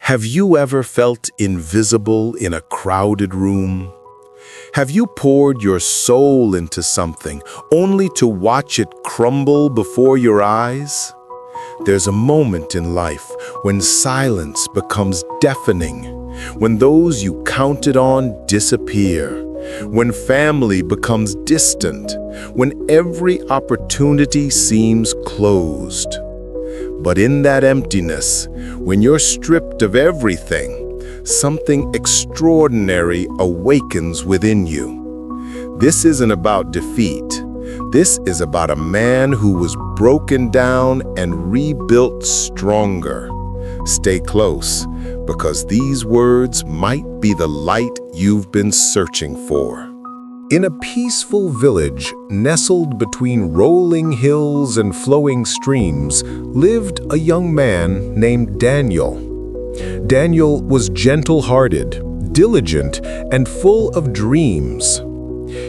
Have you ever felt invisible in a crowded room? Have you poured your soul into something only to watch it crumble before your eyes? There's a moment in life when silence becomes deafening, when those you counted on disappear, when family becomes distant, when every opportunity seems closed. But in that emptiness, when you're stripped of everything, something extraordinary awakens within you. This isn't about defeat. This is about a man who was broken down and rebuilt stronger. Stay close, because these words might be the light you've been searching for. In a peaceful village nestled between rolling hills and flowing streams lived a young man named Daniel. Daniel was gentle-hearted, diligent, and full of dreams.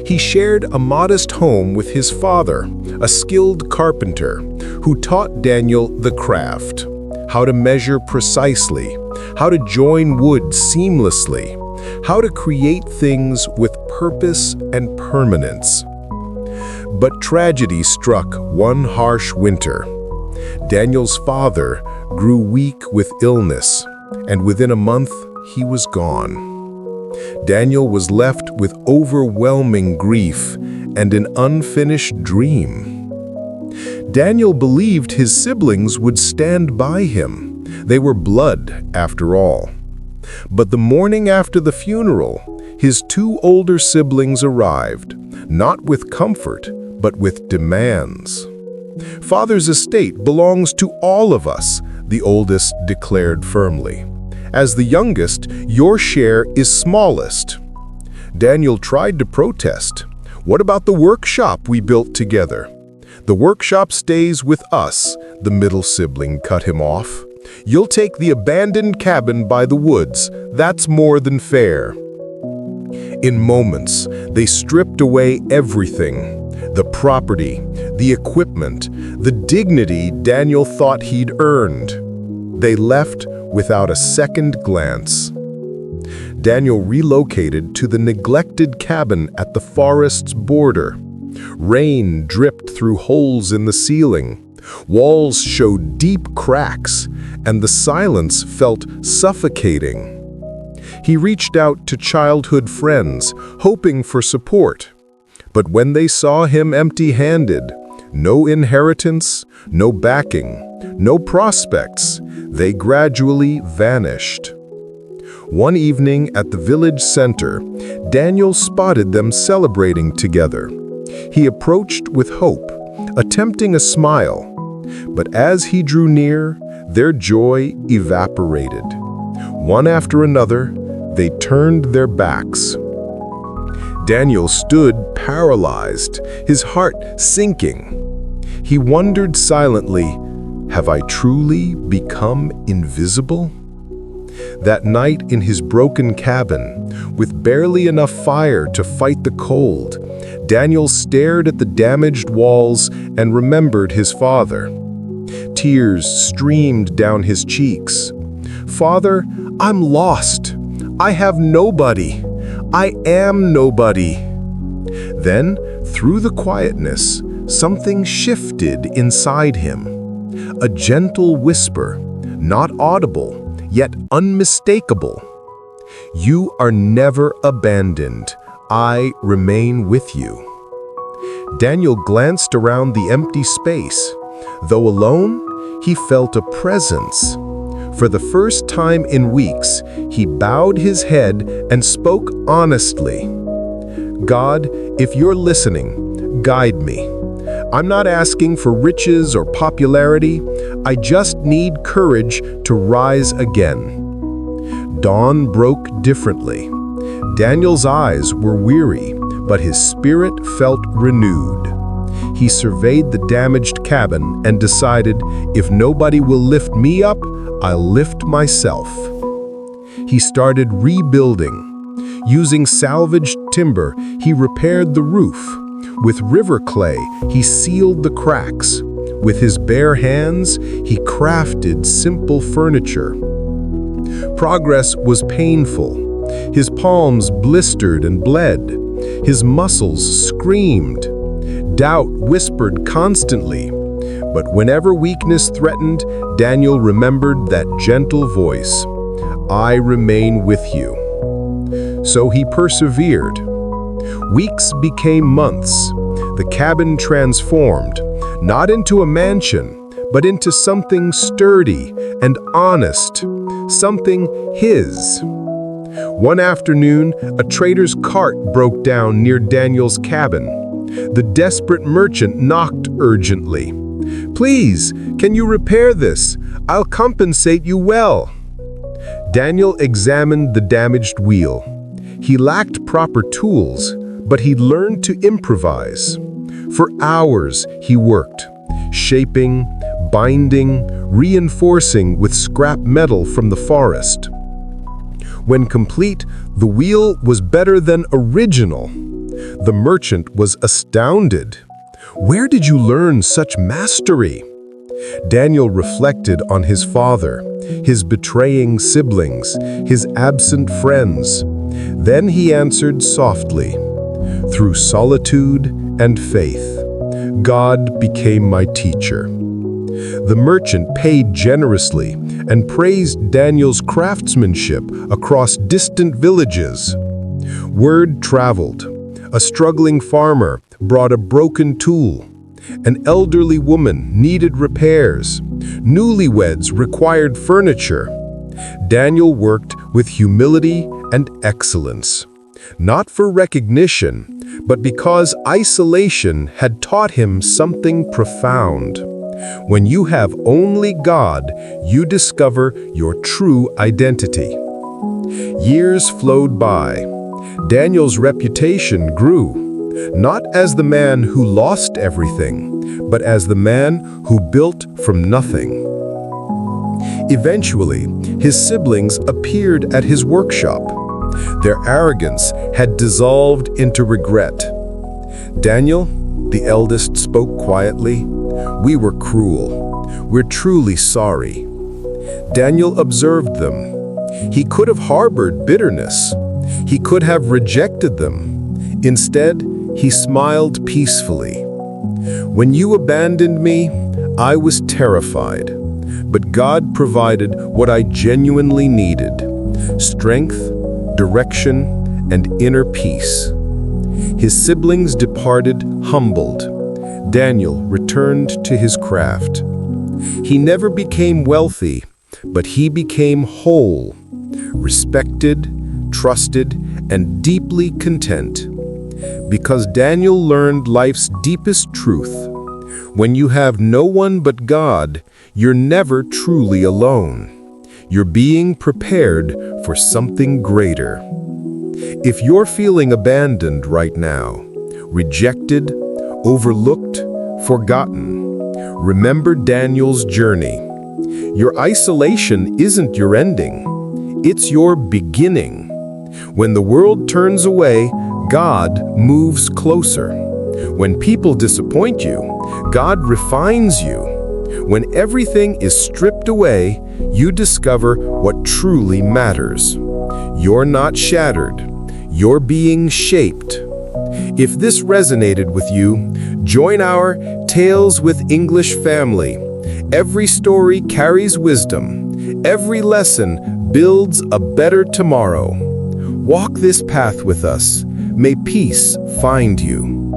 He shared a modest home with his father, a skilled carpenter, who taught Daniel the craft, how to measure precisely, how to join wood seamlessly, how to create things with purpose and permanence. But tragedy struck one harsh winter. Daniel's father grew weak with illness, and within a month he was gone. Daniel was left with overwhelming grief and an unfinished dream. Daniel believed his siblings would stand by him. They were blood, after all. But the morning after the funeral, his two older siblings arrived, not with comfort, but with demands. "Father's estate belongs to all of us," the oldest declared firmly. "As the youngest, your share is smallest." Daniel tried to protest. "What about the workshop we built together?" "The workshop stays with us," the middle sibling cut him off. "You'll take the abandoned cabin by the woods. That's more than fair." In moments, they stripped away everything: the property, the equipment, the dignity Daniel thought he'd earned. They left without a second glance. Daniel relocated to the neglected cabin at the forest's border. Rain dripped through holes in the ceiling. Walls showed deep cracks, and the silence felt suffocating. He reached out to childhood friends, hoping for support. But when they saw him empty-handed, no inheritance, no backing, no prospects, they gradually vanished. One evening at the village center, Daniel spotted them celebrating together. He approached with hope, attempting a smile. But as he drew near, their joy evaporated. One after another, they turned their backs. Daniel stood paralyzed, his heart sinking. He wondered silently, "Have I truly become invisible?" That night in his broken cabin, with barely enough fire to fight the cold, Daniel stared at the damaged walls and remembered his father. Tears streamed down his cheeks. "Father, I'm lost. I have nobody. I am nobody." Then, through the quietness, something shifted inside him. A gentle whisper, not audible, yet unmistakable. "You are never abandoned. I remain with you." Daniel glanced around the empty space. Though alone, he felt a presence. For the first time in weeks, he bowed his head and spoke honestly. "God, if you're listening, guide me. I'm not asking for riches or popularity. I just need courage to rise again." Dawn broke differently. Daniel's eyes were weary, but his spirit felt renewed. He surveyed the damaged cabin and decided, "If nobody will lift me up, I'll lift myself." He started rebuilding. Using salvaged timber, he repaired the roof. With river clay, he sealed the cracks. With his bare hands, he crafted simple furniture. Progress was painful. His palms blistered and bled. His muscles screamed. Doubt whispered constantly. But whenever weakness threatened, Daniel remembered that gentle voice, "I remain with you." So he persevered. Weeks became months. The cabin transformed, not into a mansion, but into something sturdy and honest, something his. One afternoon, a trader's cart broke down near Daniel's cabin. The desperate merchant knocked urgently. "Please, can you repair this? I'll compensate you well." Daniel examined the damaged wheel. He lacked proper tools, but he'd learned to improvise. For hours he worked, shaping, binding, reinforcing with scrap metal from the forest. When complete, the wheel was better than original. The merchant was astounded. "Where did you learn such mastery?" Daniel reflected on his father, his betraying siblings, his absent friends. Then he answered softly, "Through solitude and faith, God became my teacher." The merchant paid generously and praised Daniel's craftsmanship across distant villages. Word traveled. A struggling farmer brought a broken tool. An elderly woman needed repairs. Newlyweds required furniture. Daniel worked with humility and excellence, not for recognition, but because isolation had taught him something profound. When you have only God, you discover your true identity. Years flowed by. Daniel's reputation grew, not as the man who lost everything, but as the man who built from nothing. Eventually, his siblings appeared at his workshop. Their arrogance had dissolved into regret. "Daniel," the eldest spoke quietly, "we were cruel. We're truly sorry." Daniel observed them. He could have harbored bitterness. He could have rejected them. Instead, he smiled peacefully. "When you abandoned me, I was terrified. But God provided what I genuinely needed: strength, direction, and inner peace." His siblings departed humbled. Daniel returned to his craft. He never became wealthy, but he became whole, respected, trusted, and deeply content. Because Daniel learned life's deepest truth: when you have no one but God, you're never truly alone. You're being prepared for something greater. If you're feeling abandoned right now, rejected, overlooked, forgotten, remember Daniel's journey. Your isolation isn't your ending. It's your beginning. When the world turns away, God moves closer. When people disappoint you, God refines you. When everything is stripped away, you discover what truly matters. You're not shattered. You're being shaped. If this resonated with you, join our Tales with English family. Every story carries wisdom. Every lesson builds a better tomorrow. Walk this path with us. May peace find you.